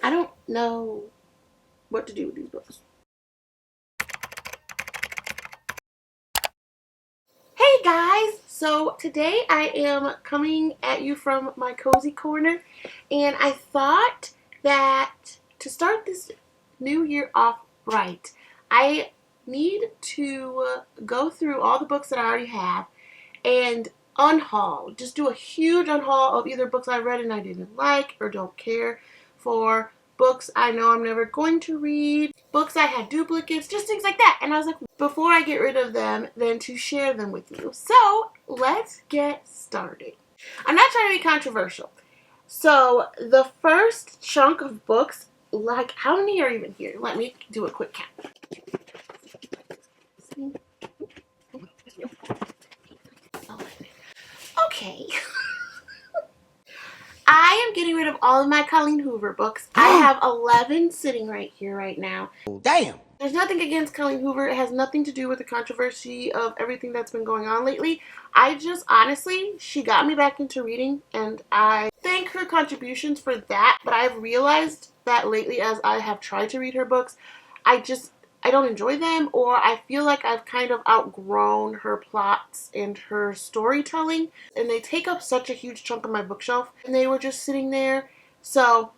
I don't know what to do with these books. Hey guys! So today I am coming at you from my cozy corner, and I thought that to start this new year off right, I need to go through all the books that I already have and unhaul. Just do a huge unhaul of either books I read and I didn't like or don't care for, books I know I'm never going to read, books I had duplicates, just things like that. And I was like, before I get rid of them, then to share them with you. So let's get started. I'm not trying to be controversial. So the first chunk of books, like how many are even here? Let me do a quick count. Okay. I am getting rid of all of my Colleen Hoover books. I have 11 sitting right here right now. Damn. There's nothing against Colleen Hoover. It has nothing to do with the controversy of everything that's been going on lately. I just, honestly, she got me back into reading, and I thank her contributions for that. But I've realized that lately, as I have tried to read her books, I don't enjoy them, or I feel like I've kind of outgrown her plots and her storytelling, and they take up such a huge chunk of my bookshelf, and they were just sitting there. So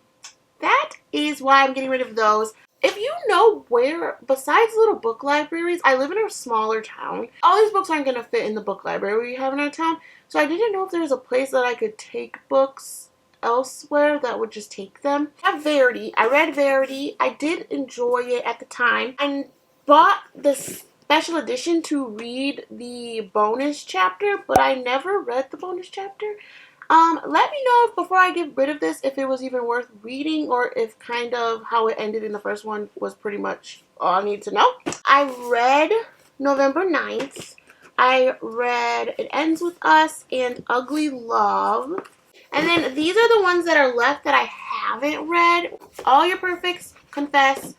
that is why I'm getting rid of those. If you know where, besides little book libraries, I live in a smaller town. All these books aren't going to fit in the book library we have in our town, so I didn't know if there was a place that I could take books elsewhere that would just take them. I have Verity. I read Verity. I did enjoy it at the time. I bought the special edition to read the bonus chapter, but I never read the bonus chapter. Let me know if, before I get rid of this, if it was even worth reading, or if kind of how it ended in the first one was pretty much all I need to know. I read November 9th. I read It Ends With Us and Ugly Love. And then these are the ones that are left that I haven't read. All Your Perfects, Confess,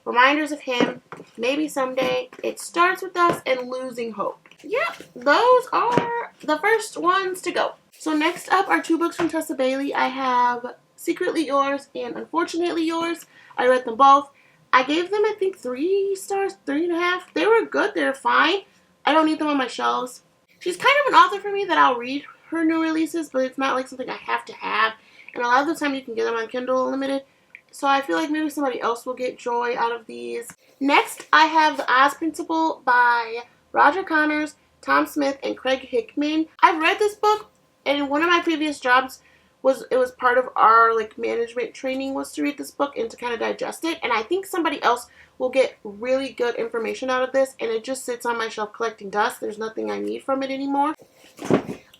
Reminders of Him, Maybe Someday, It Starts With Us, and Losing Hope. Yep, those are the first ones to go. So next up are two books from Tessa Bailey. I have Secretly Yours and Unfortunately Yours. I read them both. I gave them, I think, 3 stars, 3.5. They were good. They're fine. I don't need them on my shelves. She's kind of an author for me that I'll read her new releases, but it's not like something I have to have. And a lot of the time you can get them on Kindle Unlimited. So I feel like maybe somebody else will get joy out of these. Next, I have The Oz Principle by Roger Connors, Tom Smith, and Craig Hickman. I've read this book, and one of my previous jobs was part of our management training was to read this book and to kind of digest it. And I think somebody else will get really good information out of this, and it just sits on my shelf collecting dust. There's nothing I need from it anymore.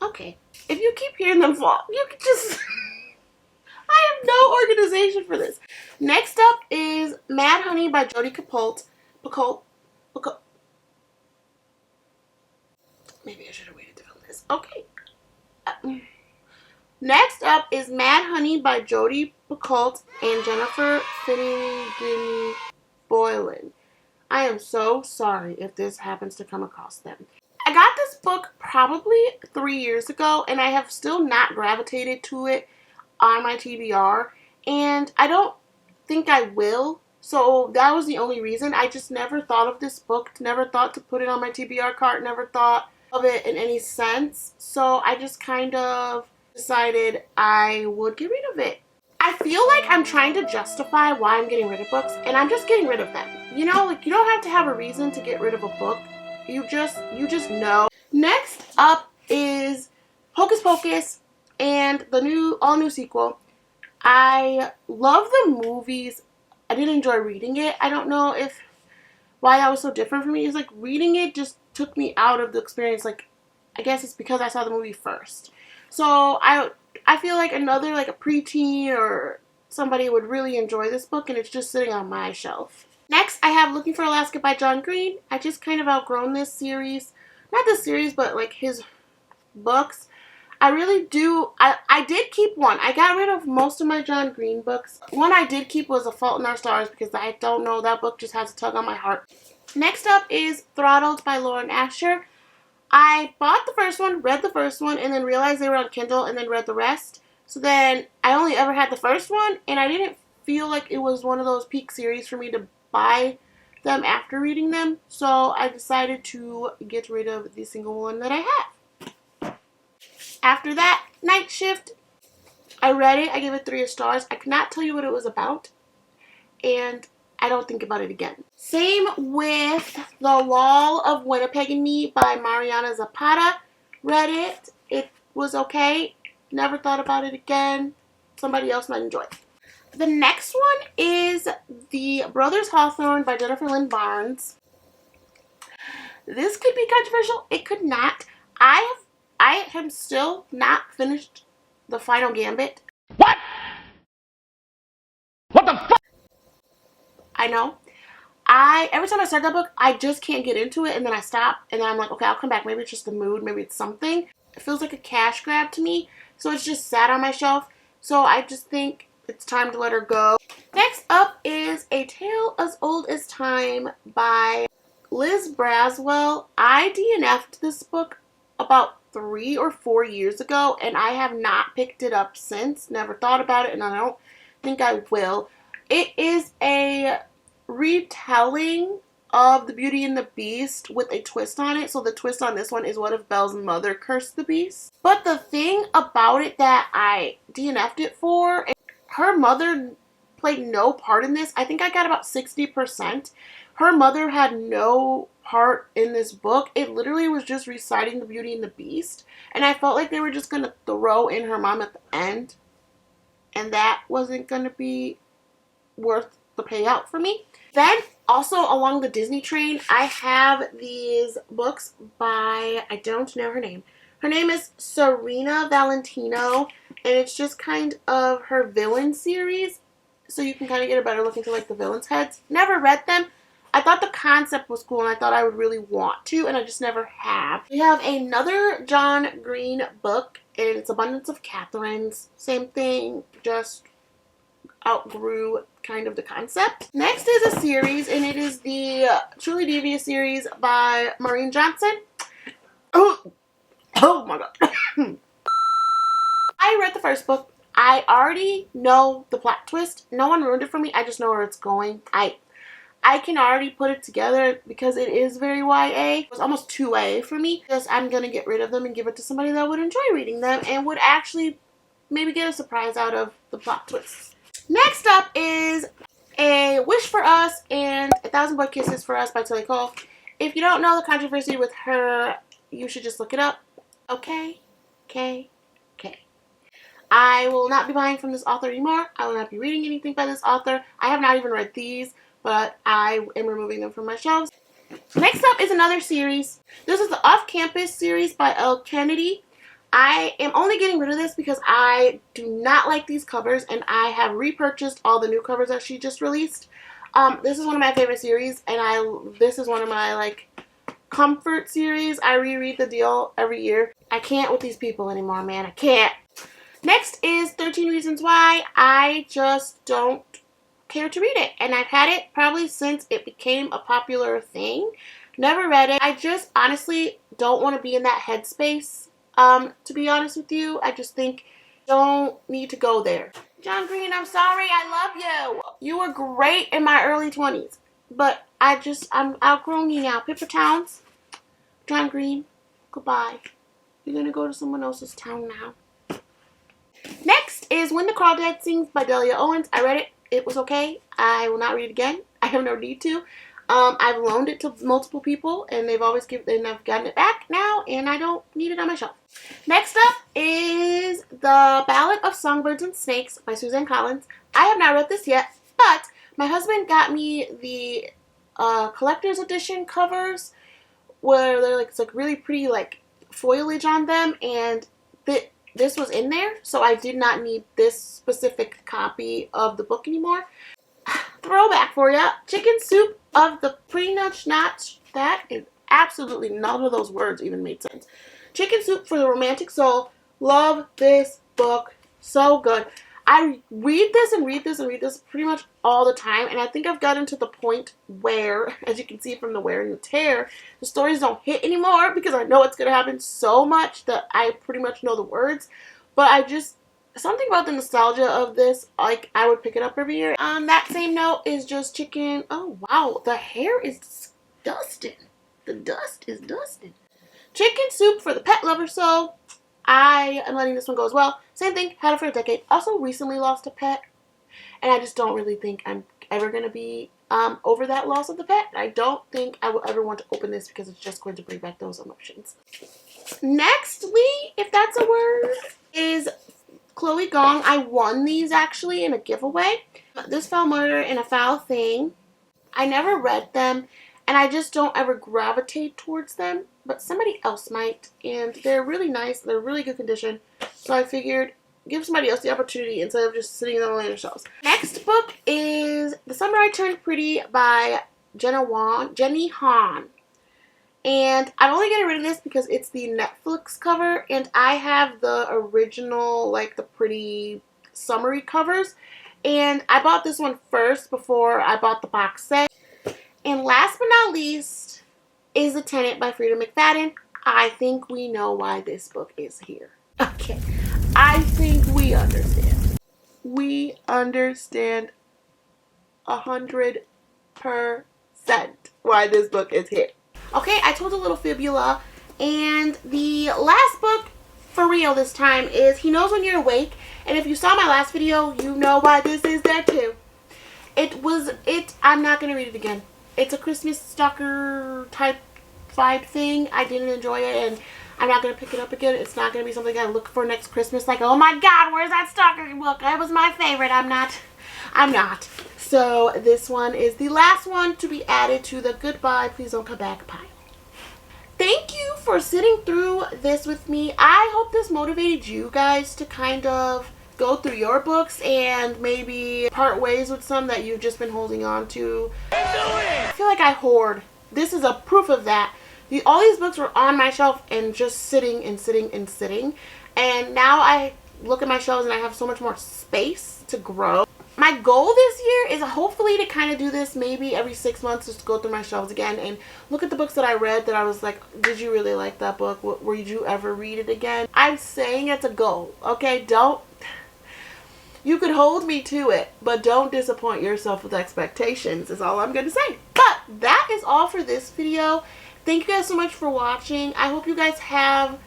Okay, if you keep hearing them fall, you can just... I have no organization for this. Next up is Mad Honey by Jodi Picoult. Maybe I should have waited to film this. Okay. Next up is Mad Honey by Jodi Picoult and Jennifer Finnegan Boylan. I am so sorry if this happens to come across them. I got this book probably 3 years ago, and I have still not gravitated to it on my TBR, and I don't think I will. So that was the only reason. I just never thought of this book, never thought to put it on my TBR cart, never thought of it in any sense. So I just kind of decided I would get rid of it. I feel like I'm trying to justify why I'm getting rid of books, and I'm just getting rid of them. You know, you don't have to have a reason to get rid of a book. You just know. Next up is Hocus Pocus and the all new sequel. I love the movies. I did enjoy reading it. I don't know why that was so different for me. It's like reading it just took me out of the experience. I guess it's because I saw the movie first. So I feel like another a preteen or somebody would really enjoy this book, and it's just sitting on my shelf. Next, I have Looking for Alaska by John Green. I just kind of outgrown this series. Not this series, but his books. I really do. I did keep one. I got rid of most of my John Green books. One I did keep was A Fault in Our Stars, because I don't know, that book just has a tug on my heart. Next up is Throttled by Lauren Asher. I bought the first one, read the first one, and then realized they were on Kindle, and then read the rest. So then I only ever had the first one, and I didn't feel like it was one of those peak series for me to buy them after reading them. So I decided to get rid of the single one that I have. After that, Night Shift, I read it. I gave it 3 stars. I could not tell you what it was about, and I don't think about it again. Same with The Wall of Winnipeg and Me by Mariana Zapata. Read it. It was okay. Never thought about it again. Somebody else might enjoy it. The next one is The Brothers Hawthorne by Jennifer Lynn Barnes. This could be controversial. It could not. I have still not finished The Final Gambit. What? What the fuck? I know. Every time I start that book, I just can't get into it, and then I stop, and then I'm like, okay, I'll come back. Maybe it's just the mood. Maybe it's something. It feels like a cash grab to me, so it's just sat on my shelf. So I just think it's time to let her go. Next up is A Tale as Old as Time by Liz Braswell. I DNF'd this book about 3 or 4 years ago, and I have not picked it up since. Never thought about it, and I don't think I will. It is a retelling of The Beauty and the Beast with a twist on it. So the twist on this one is, what if Belle's mother cursed the beast? But the thing about it that I DNF'd it for, her mother played no part in this. I think I got about 60%. Her mother had no part in this book. It literally was just reciting The Beauty and the Beast. And I felt like they were just going to throw in her mom at the end. And that wasn't going to be worth the payout for me. Then, also along the Disney train, I have these books by, I don't know her name. Her name is Serena Valentino, and it's just kind of her villain series. So you can kind of get a better look into like the villains' heads. Never read them. I thought the concept was cool, and I thought I would really want to, and I just never have. We have another John Green book, and it's Abundance of Catherines. Same thing, just outgrew kind of the concept. Next is a series, and it is the Truly Devious series by Maureen Johnson. Oh my god. I read the first book. I already know the plot twist. No one ruined it for me. I just know where it's going. I can already put it together because it is very YA. It was almost 2A for me. Just I'm going to get rid of them and give it to somebody that would enjoy reading them and would actually maybe get a surprise out of the plot twists. Next up is A Wish for Us and 1,000 Boy Kisses for Us by Tilly Cole. If you don't know the controversy with her, you should just look it up. Okay. I will not be buying from this author anymore. I will not be reading anything by this author. I have not even read these, but I am removing them from my shelves. Next up is another series. This is the Off-Campus series by Elle Kennedy. I am only getting rid of this because I do not like these covers, and I have repurchased all the new covers that she just released. This is one of my favorite series, and this is one of my like comfort series. I reread the deal every year. I can't with these people anymore, man. I can't. Next is 13 Reasons Why. I just don't care to read it, and I've had it probably since it became a popular thing. Never read it. I just honestly don't want to be in that headspace. To be honest with you, I just think don't need to go there. John Green, I'm sorry. I love you. You were great in my early 20s, but I'm outgrowing you now. Pippa Towns, John Green, goodbye. You're gonna go to someone else's town now. Next is When the Crawdad Sings by Delia Owens. I read it. It was okay. I will not read it again. I have no need to. I've loaned it to multiple people, and they've always and I've gotten it back now, and I don't need it on my shelf. Next up is The Ballad of Songbirds and Snakes by Suzanne Collins. I have not read this yet, but my husband got me the collector's edition covers where they're like, it's like really pretty like foliage on them, and this was in there, so I did not need this specific copy of the book anymore. Throwback for ya. Chicken Soup of the Pre-Nutch Notch. That is absolutely none of those words even made sense. Chicken Soup for the Romantic Soul. Love this book. So good. I read this and read this and read this pretty much all the time, and I think I've gotten to the point where, as you can see from the wear and the tear, the stories don't hit anymore because I know it's going to happen so much that I pretty much know the words. But something about the nostalgia of this, like I would pick it up every year. On that same note is just chicken. Oh wow, the hair is disgusting. The dust is dusting. Chicken soup for the pet lover. So I am letting this one go as well. Same thing, had it for a decade. Also recently lost a pet, and I just don't really think I'm ever gonna be over that loss of the pet. I don't think I will ever want to open this because it's just going to bring back those emotions. Nextly, if that's a word, is Chloe Gong. I won these actually in a giveaway. This Foul Murder and a Foul Thing. I never read them, and I just don't ever gravitate towards them, but somebody else might, and they're really nice. They're really good condition, so I figured give somebody else the opportunity instead of just sitting on the shelves. Next book is The Summer I Turned Pretty by Jenny Han. And I'm only getting rid of this because it's the Netflix cover, and I have the original, like the pretty summery covers. And I bought this one first before I bought the box set. And last but not least is The Tenant by Frida McFadden. I think we know why this book is here. Okay, I think we understand. We understand 100% why this book is here. Okay, I told a little fibula, and the last book for real this time is He Knows When You're Awake, and if you saw my last video, you know why this is there too. I'm not going to read it again. It's a Christmas stalker type vibe thing. I didn't enjoy it, and I'm not going to pick it up again. It's not going to be something I look for next Christmas, like, oh my god, where's that stalker book? That was my favorite. I'm not. So this one is the last one to be added to the goodbye, please don't come back pile. Thank you for sitting through this with me. I hope this motivated you guys to kind of go through your books and maybe part ways with some that you've just been holding on to. I feel like I hoard. This is a proof of that. All these books were on my shelf and just sitting and sitting and sitting. And now I look at my shelves and I have so much more space to grow. My goal this year is hopefully to kind of do this maybe every 6 months, just to go through my shelves again and look at the books that I read that I was like, did you really like that book? Would you ever read it again? I'm saying it's a goal, okay? You could hold me to it, but don't disappoint yourself with expectations is all I'm going to say. But that is all for this video. Thank you guys so much for watching. I hope you guys have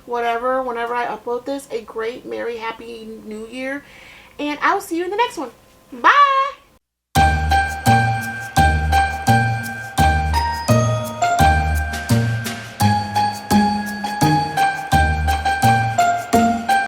whatever, whenever I upload this, a great, merry, happy new year. And I will see you in the next one. Bye!